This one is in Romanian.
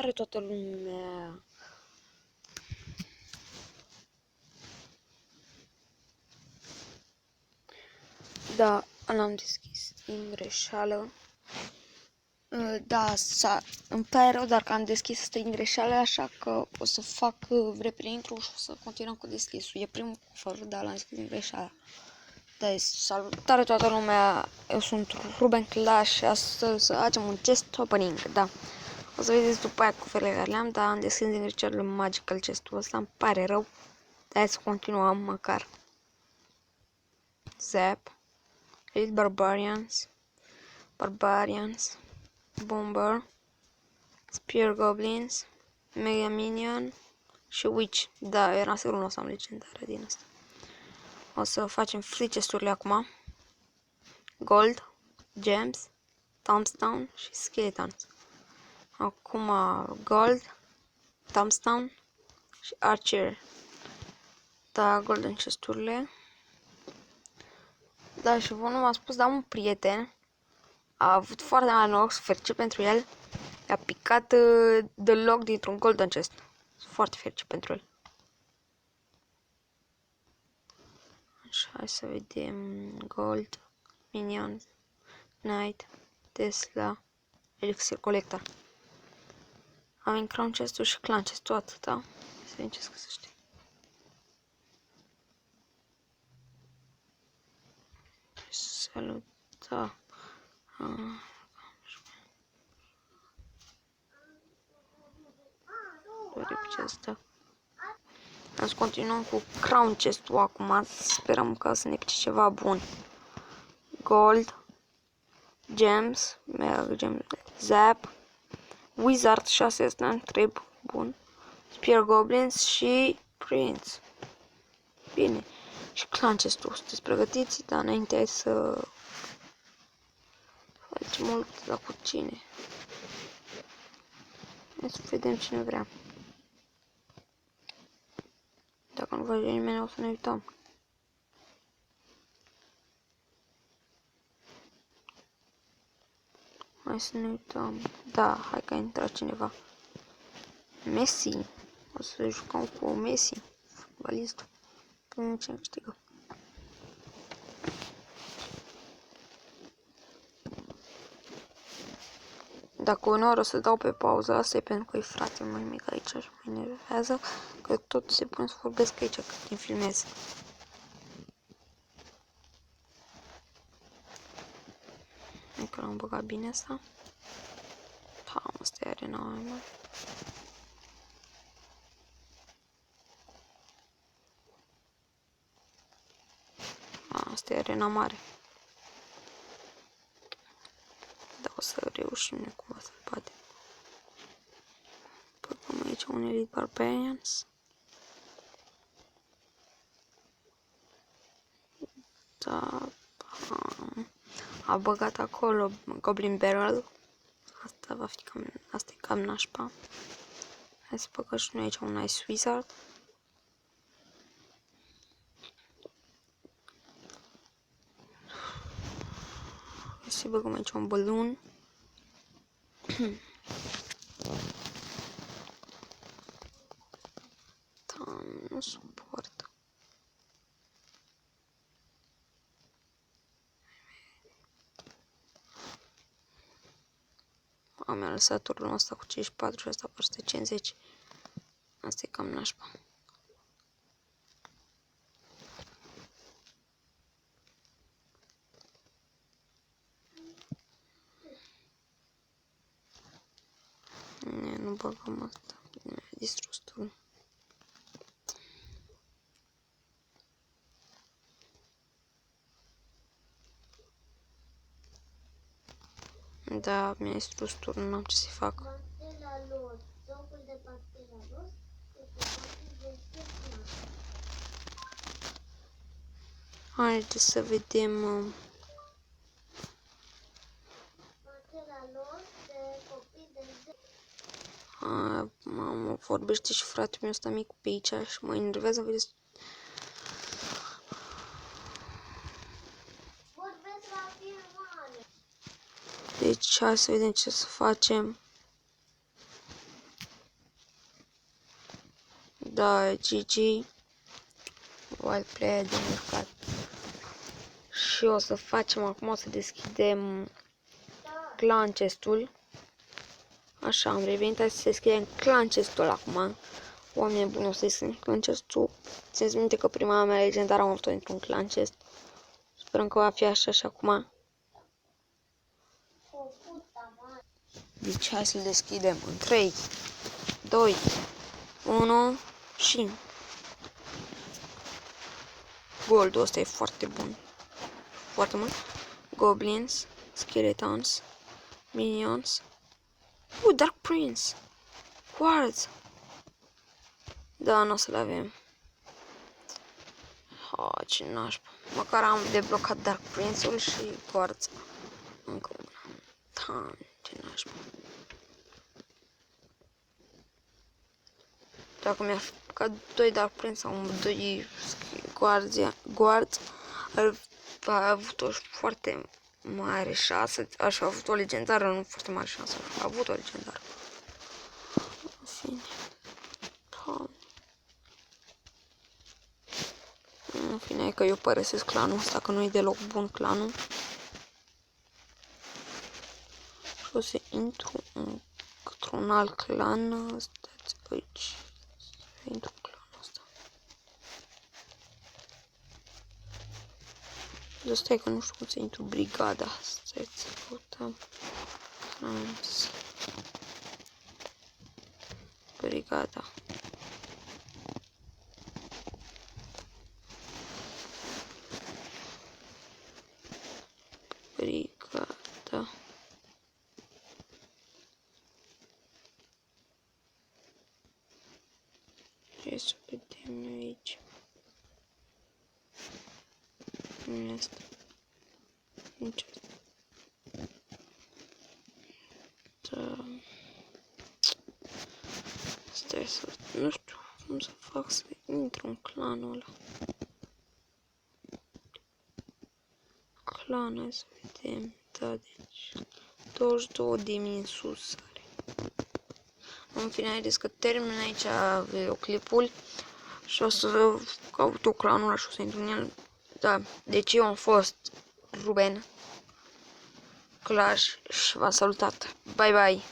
Salutare toată lumea! Da, l-am deschis din greșeală. Da, îmi pare rău, dar că am deschis din greșeală, așa că o să fac repede intro și o să continuăm cu deschisul. E primul cufăr, dar l-am deschis din greșeală. Da, salutare toată lumea! Eu sunt Ruben Clash și astăzi să facem un chest opening, da. O să vedeți după aia cuferele care le-am, dar am deschis din greșeală magical chestul ăsta, îmi pare rău. Hai să continuăm măcar. Zap, Elite Barbarians, Bomber, Spear Goblins, Mega Minion și Witch. Da, era sigur nu o să am legendare din asta. O să facem free chest-urile acum. Gold, Gems, Tombstone și Skeletons. Acum Gold, Tombstone și Archer. Da, golden chest-urile. Da, și vă nu m-am spus, dar un prieten a avut foarte mare noroc, să fericit pentru el. I-a picat deloc dintr-un golden chest. Sunt foarte fericit pentru el. Așa, hai să vedem. Gold, Minion, Knight, Tesla, Elixir Collector. Am Crown chest-ul și Clan chest-ul, atâta. Să vedem ce scăsește. Salut, da. Am să continuăm cu Crown chest-ul acum. Sperăm că să ne pice ceva bun. Gold, Gems, Mega Gems, Zap, Wizard 6 trib, bun. Spear Goblins și Prince. Bine. Și Clan chest-ul. Sunteți pregătiți? Dar înainte să facem mult la cu cine. Hai să vedem cine vrea. Dacă nu vede nimeni, o să ne uităm. Hai să ne uităm. Da, hai că a intrat cineva. Messi. O să jucăm cu Messi. Fotbalistul. Până cine câștigă. Dacă uneori o să dau pe pauză, asta e pentru că e frate mai mic aici și mă enervează, că tot se pune să vorbesc aici cât îmi filmez. Hai că l-am băgat bine asta. Da, asta e arena mai mare. Asta e arena mare. Da, o să reușim noi cumva să-l batem. Băgăm aici un Elite Barbarians. Da, a băgat acolo Goblin Barrel. Asta va fi cam, asta e cam nașpa. Hai să băgăm și noi aici un Nice Wizard. Hai să băgăm aici un balloon. Da, nu suport. Mi-a lăsat turnul ăsta cu 54 și ăsta cu 150. Asta e cam nașpa. Nu băgăm asta. Mi-a distrus turnul. Da, mi-a distrus turnul, n-am ce să-i fac. Haideți să vedem. Mă vorbește și fratele meu ăsta mic pe aici și mă enervează, vedeți? Deci, hai să vedem ce să facem. Da, GG. Wild player de urcat. Și o să facem acum, o să deschidem clan chestul. Așa, am revenit, hai să deschidem clan chestul acum. Oameni buni, o să deschidem clan chestul. Țineți minte că prima mea legendară am avut-o într-un clan chest. Sperăm că va fi așa și acum. Deci hai să-l deschidem în 3, 2, 1 și... Goldul ăsta e foarte bun. Foarte mult. Goblins, Skeletons, Minions. Dark Prince. Quartz. Da, nu o să-l avem. Ce nașpa. Măcar am deblocat Dark Prince-ul și Quartz. Încă una. Da, ce nașpa. Dacă mi-ar fi ca 2 Dark Prince sau 2 Quartz, ar avut o foarte mare șansă. Aș fi avut o legendară, nu foarte mare șansă. Aș fi avut o legendară. În fine. În fine, că eu părăsesc clanul ăsta, că nu e deloc bun clanul. Și o să intru într-un alt clan. Stați aici. Să intru în clanul ăsta. Dar stai că nu știu cum să intru brigada. Stai să căutăm. Brigada. Brigada. Hai să vedem aici. Nu este. Nici asta. Da. Stai să... Nu știu cum să fac să intru în clanul ăla. Clan, hai să vedem. Da, deci... 22.000 în sus are. În fine, haideți că termin aici videoclipul. Și o să caut eu clanul ăla și o să intru în el. Da, deci eu am fost Ruben Clash și v-am salutat. Bye bye!